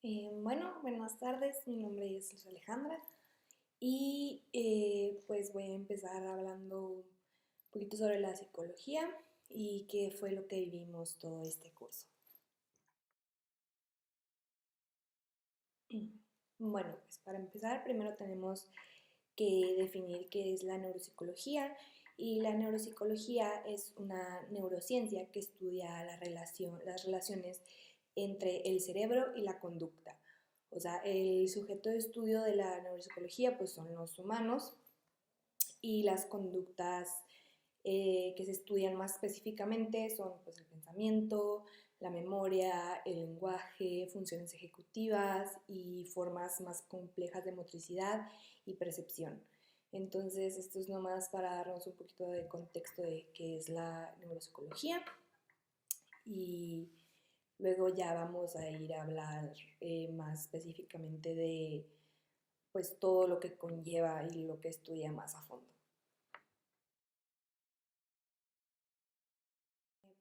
Buenas tardes, mi nombre es Luz Alejandra y pues voy a empezar hablando un poquito sobre la psicología y qué fue lo que vivimos todo este curso. Bueno, pues para empezar primero tenemos que definir qué es la neuropsicología y la neuropsicología es una neurociencia que estudia las relaciones entre el cerebro y la conducta. O sea, el sujeto de estudio de la neuropsicología pues son los humanos y las conductas que se estudian más específicamente son pues, el pensamiento, la memoria, el lenguaje, funciones ejecutivas y formas más complejas de motricidad y percepción. Entonces, esto es nomás para darnos un poquito de contexto de qué es la neuropsicología y luego ya vamos a ir a hablar más específicamente de pues todo lo que conlleva y lo que estudia más a fondo.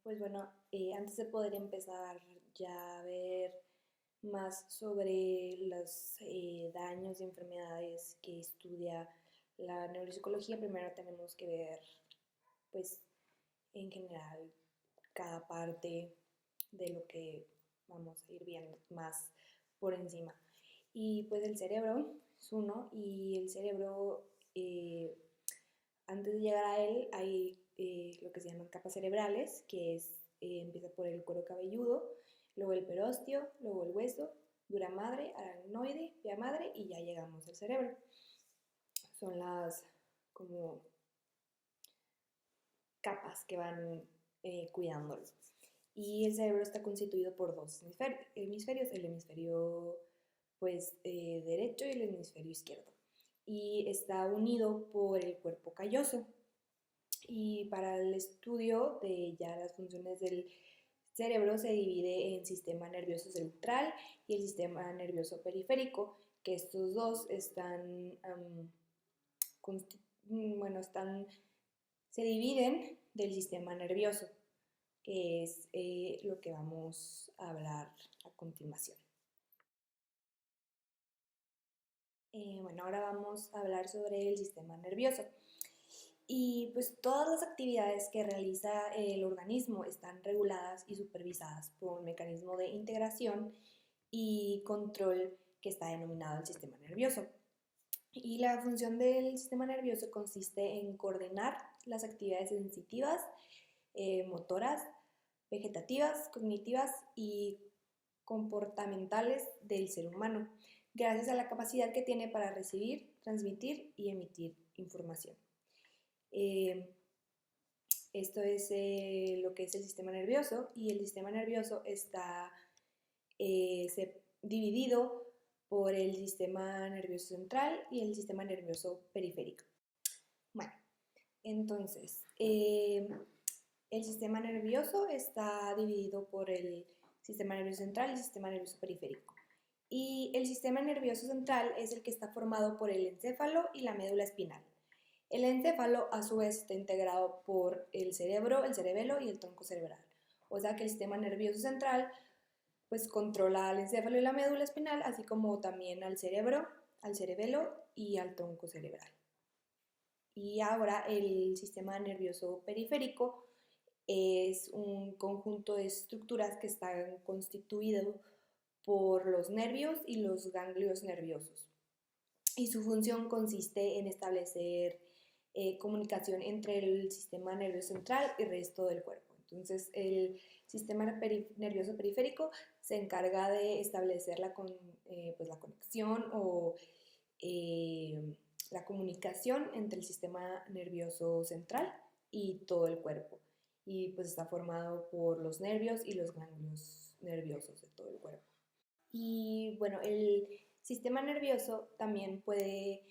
Pues bueno, antes de poder empezar ya a ver más sobre los daños y enfermedades que estudia la neuropsicología, primero tenemos que ver, pues, en general, cada parte de lo que vamos a ir viendo más por encima. Y pues el cerebro es uno, y el cerebro, antes de llegar a él, hay lo que se llaman capas cerebrales, que empieza por el cuero cabelludo, luego el perostio, luego el hueso, dura madre, aracnoide, vía madre y ya llegamos al cerebro. Son las como capas que van cuidándolo. Y el cerebro está constituido por dos hemisferios, el hemisferio pues, derecho y el hemisferio izquierdo. Y está unido por el cuerpo calloso. Y para el estudio de ya las funciones del cerebro se divide en sistema nervioso central y el sistema nervioso periférico, que estos dos se dividen del sistema nervioso, que es lo que vamos a hablar a continuación. Ahora vamos a hablar sobre el sistema nervioso. Y pues todas las actividades que realiza el organismo están reguladas y supervisadas por un mecanismo de integración y control que está denominado el sistema nervioso. Y la función del sistema nervioso consiste en coordinar las actividades sensitivas, motoras, vegetativas, cognitivas y comportamentales del ser humano, gracias a la capacidad que tiene para recibir, transmitir y emitir información. Esto es lo que es el sistema nervioso, y el sistema nervioso está dividido por el sistema nervioso central y el sistema nervioso periférico. Bueno, entonces, el sistema nervioso está dividido por el sistema nervioso central y el sistema nervioso periférico. Y el sistema nervioso central es el que está formado por el encéfalo y la médula espinal. El encéfalo, a su vez, está integrado por el cerebro, el cerebelo y el tronco cerebral. O sea que el sistema nervioso central pues controla al encéfalo y la médula espinal, así como también al cerebro, al cerebelo y al tronco cerebral. Y ahora el sistema nervioso periférico es un conjunto de estructuras que están constituidos por los nervios y los ganglios nerviosos. Y su función consiste en establecer comunicación entre el sistema nervioso central y el resto del cuerpo. Entonces, el sistema nervioso periférico se encarga de establecer la conexión o la comunicación entre el sistema nervioso central y todo el cuerpo. Y pues está formado por los nervios y los ganglios nerviosos de todo el cuerpo. Y bueno, el sistema nervioso también puede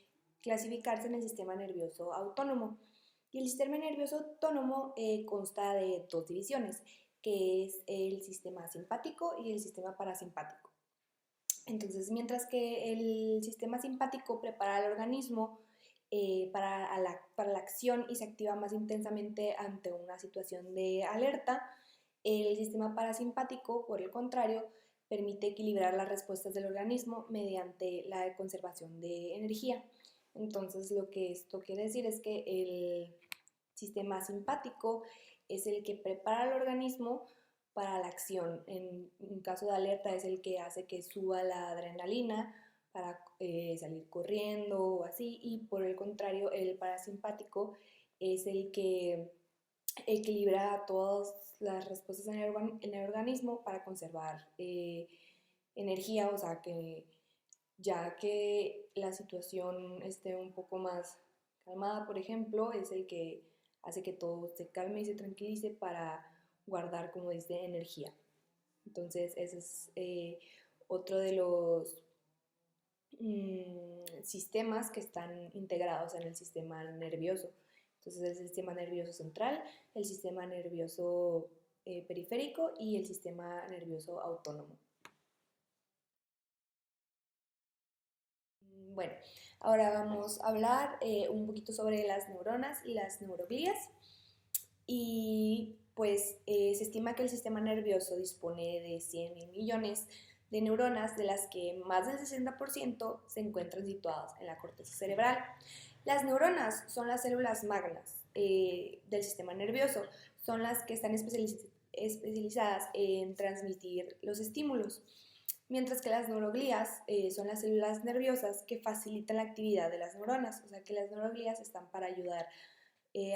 clasificarse en el sistema nervioso autónomo. Y el sistema nervioso autónomo consta de dos divisiones, que es el sistema simpático y el sistema parasimpático. Entonces, mientras que el sistema simpático prepara al organismo para la acción y se activa más intensamente ante una situación de alerta, el sistema parasimpático, por el contrario, permite equilibrar las respuestas del organismo mediante la conservación de energía. Entonces, lo que esto quiere decir es que el sistema simpático es el que prepara al organismo para la acción. En un caso de alerta es el que hace que suba la adrenalina para salir corriendo o así, y por el contrario, el parasimpático es el que equilibra todas las respuestas en el organismo para conservar energía, o sea que ya que la situación esté un poco más calmada, por ejemplo, es el que hace que todo se calme y se tranquilice para guardar, como dice, energía. Entonces, ese es otro de los sistemas que están integrados en el sistema nervioso. Entonces, el sistema nervioso central, el sistema nervioso periférico y el sistema nervioso autónomo. Bueno, ahora vamos a hablar un poquito sobre las neuronas y las neuroglías. Y pues se estima que el sistema nervioso dispone de 100.000 millones de neuronas, de las que más del 60% se encuentran situadas en la corteza cerebral. Las neuronas son las células magnas del sistema nervioso, son las que están especializadas en transmitir los estímulos, mientras que las neuroglías son las células nerviosas que facilitan la actividad de las neuronas, o sea que las neuroglías están para ayudar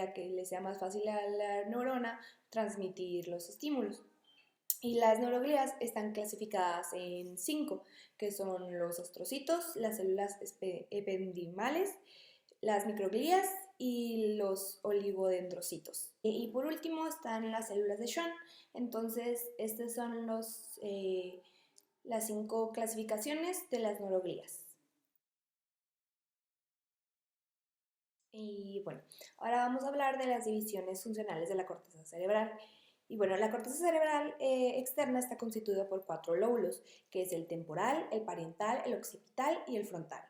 a que le sea más fácil a la neurona transmitir los estímulos. Y las neuroglías están clasificadas en 5, que son los astrocitos, las células ependimales, las microglías y los oligodendrocitos. Y por último están las células de Schwann. Entonces, estas son las 5 clasificaciones de las neuroglías. Y bueno, ahora vamos a hablar de las divisiones funcionales de la corteza cerebral. Y bueno, la corteza cerebral externa está constituida por 4 lóbulos, que es el temporal, el parietal, el occipital y el frontal,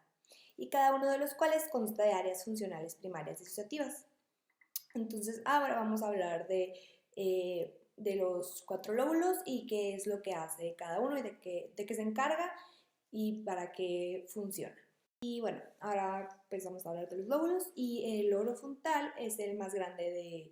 y cada uno de los cuales consta de áreas funcionales primarias disociativas. Entonces, ahora vamos a hablar de los 4 lóbulos y qué es lo que hace cada uno y de qué se encarga y para qué funciona. Y bueno, ahora pues vamos a hablar de los lóbulos, y el lóbulo frontal es el más grande de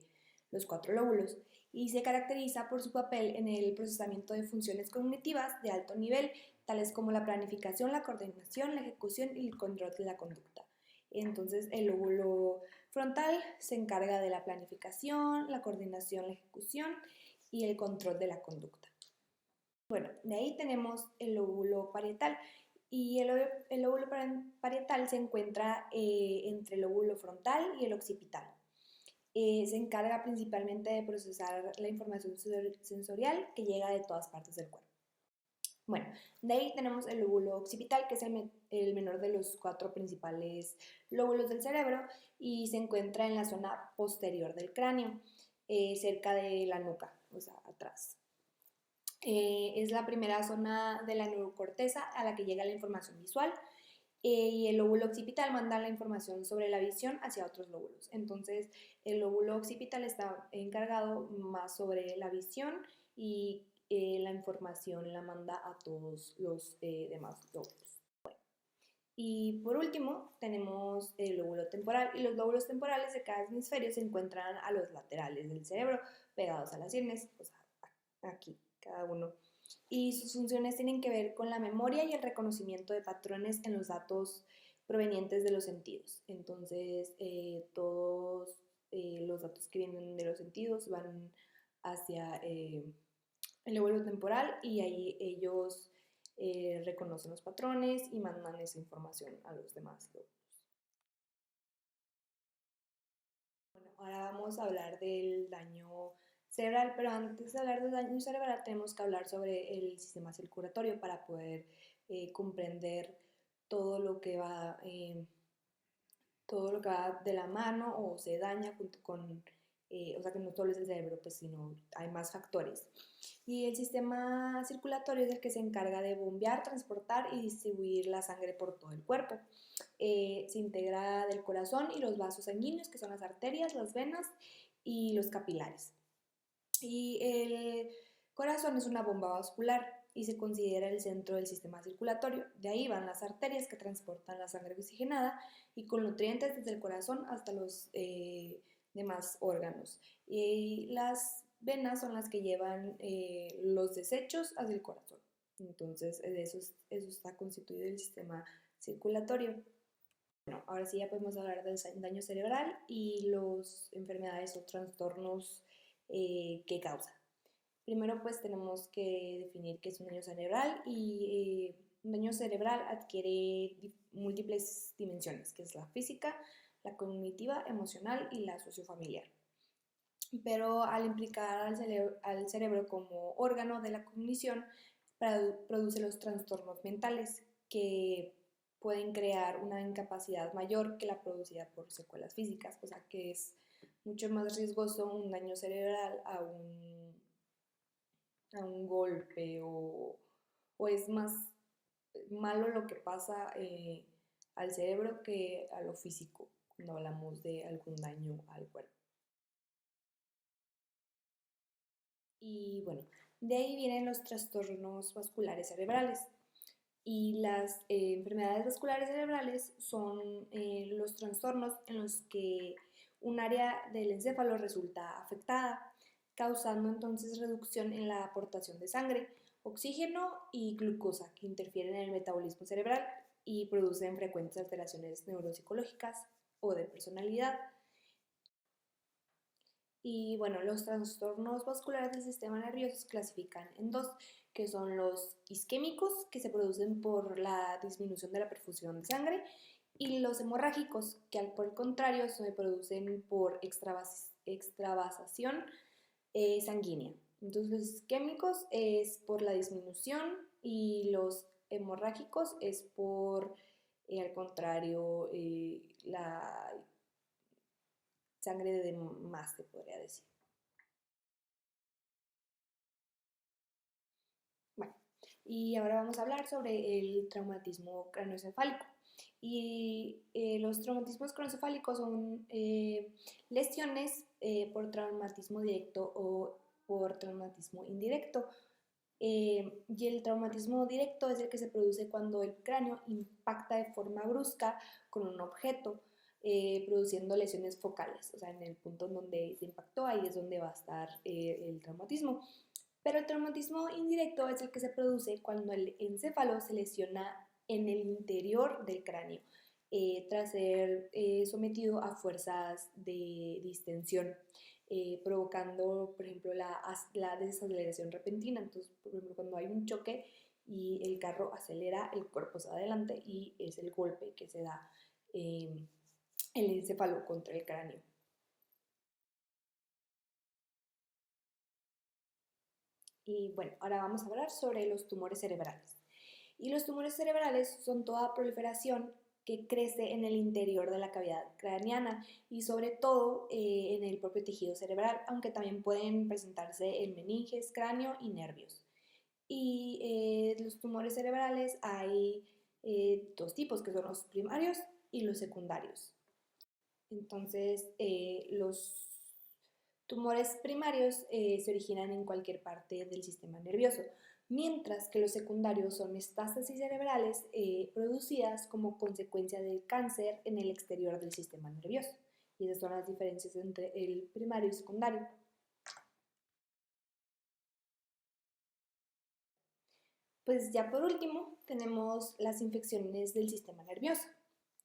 los 4 lóbulos y se caracteriza por su papel en el procesamiento de funciones cognitivas de alto nivel, tales como la planificación, la coordinación, la ejecución y el control de la conducta. Entonces, el lóbulo frontal se encarga de la planificación, la coordinación, la ejecución y el control de la conducta. Bueno, de ahí tenemos el lóbulo parietal. Y el lóbulo parietal se encuentra entre el lóbulo frontal y el occipital. Se encarga principalmente de procesar la información sensorial que llega de todas partes del cuerpo. Bueno, de ahí tenemos el lóbulo occipital, que es el menor de los 4 principales lóbulos del cerebro, y se encuentra en la zona posterior del cráneo, cerca de la nuca, o sea, atrás. Es la primera zona de la neurocorteza a la que llega la información visual, y el lóbulo occipital manda la información sobre la visión hacia otros lóbulos. Entonces, el lóbulo occipital está encargado más sobre la visión, y la información la manda a todos los demás lóbulos. Bueno, y por último, tenemos el lóbulo temporal, y los lóbulos temporales de cada hemisferio se encuentran a los laterales del cerebro, pegados a las sienes, o sea, aquí, cada uno. Y sus funciones tienen que ver con la memoria y el reconocimiento de patrones en los datos provenientes de los sentidos. Entonces, todos los datos que vienen de los sentidos van hacia el lóbulo temporal, y ahí ellos reconocen los patrones y mandan esa información a los demás lóbulos. Bueno, ahora vamos a hablar del daño cerebral, pero antes de hablar del daño cerebral tenemos que hablar sobre el sistema circulatorio para poder comprender todo lo que va de la mano o se daña junto con, o sea que no solo es el cerebro, pues sino hay más factores. Y el sistema circulatorio es el que se encarga de bombear, transportar y distribuir la sangre por todo el cuerpo. Se integra del corazón y los vasos sanguíneos, que son las arterias, las venas y los capilares. Y corazón es una bomba vascular y se considera el centro del sistema circulatorio. De ahí van las arterias que transportan la sangre oxigenada y con nutrientes desde el corazón hasta los demás órganos. Y las venas son las que llevan los desechos hacia el corazón. Entonces, eso está constituido el sistema circulatorio. Bueno, ahora sí ya podemos hablar del daño cerebral y las enfermedades o trastornos que causa. Primero pues tenemos que definir qué es un daño cerebral y un daño cerebral adquiere múltiples dimensiones, que es la física, la cognitiva, emocional y la sociofamiliar. Pero al implicar al cerebro como órgano de la cognición, produce los trastornos mentales que pueden crear una incapacidad mayor que la producida por secuelas físicas, o sea que es mucho más riesgoso un daño cerebral a un golpe o es más malo lo que pasa al cerebro que a lo físico cuando hablamos de algún daño al cuerpo. Y bueno, de ahí vienen los trastornos vasculares cerebrales. Y las enfermedades vasculares cerebrales son los trastornos en los que un área del encéfalo resulta afectada, causando entonces reducción en la aportación de sangre, oxígeno y glucosa que interfieren en el metabolismo cerebral y producen frecuentes alteraciones neuropsicológicas o de personalidad. Y bueno, los trastornos vasculares del sistema nervioso se clasifican en dos, que son los isquémicos, que se producen por la disminución de la perfusión de sangre, y los hemorrágicos, que por el contrario se producen por extravasación sanguínea. Entonces los isquémicos es por la disminución y los hemorrágicos es por, al contrario, la sangre de más, se podría decir. Bueno, y ahora vamos a hablar sobre el traumatismo craneoencefálico. Y los traumatismos craneoencefálicos son lesiones por traumatismo directo o por traumatismo indirecto. Y el traumatismo directo es el que se produce cuando el cráneo impacta de forma brusca con un objeto, produciendo lesiones focales. O sea, en el punto en donde se impactó, ahí es donde va a estar el traumatismo. Pero el traumatismo indirecto es el que se produce cuando el encéfalo se lesiona en el interior del cráneo, tras ser sometido a fuerzas de distensión, provocando, por ejemplo, la desaceleración repentina. Entonces, por ejemplo, cuando hay un choque y el carro acelera, el cuerpo se va adelante y es el golpe que se da el encéfalo contra el cráneo. Y bueno, ahora vamos a hablar sobre los tumores cerebrales. Y los tumores cerebrales son toda proliferación que crece en el interior de la cavidad craneana y sobre todo en el propio tejido cerebral, aunque también pueden presentarse en meninges, cráneo y nervios. Y los tumores cerebrales hay dos tipos, que son los primarios y los secundarios. Entonces, los tumores primarios se originan en cualquier parte del sistema nervioso, mientras que los secundarios son metástasis cerebrales producidas como consecuencia del cáncer en el exterior del sistema nervioso. Y esas son las diferencias entre el primario y secundario. Pues ya por último tenemos las infecciones del sistema nervioso.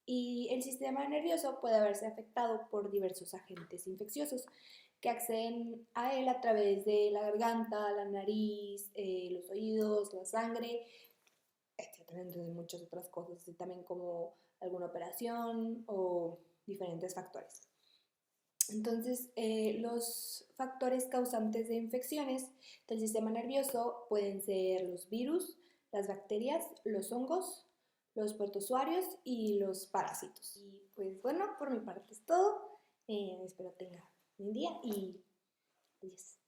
Y el sistema nervioso puede verse afectado por diversos agentes infecciosos que acceden a él a través de la garganta, la nariz, los oídos, la sangre, etcétera, entre muchas otras cosas, y también como alguna operación o diferentes factores. Entonces, los factores causantes de infecciones del sistema nervioso pueden ser los virus, las bacterias, los hongos, los protozoarios y los parásitos. Y pues bueno, por mi parte es todo. Espero tenga un día y adiós.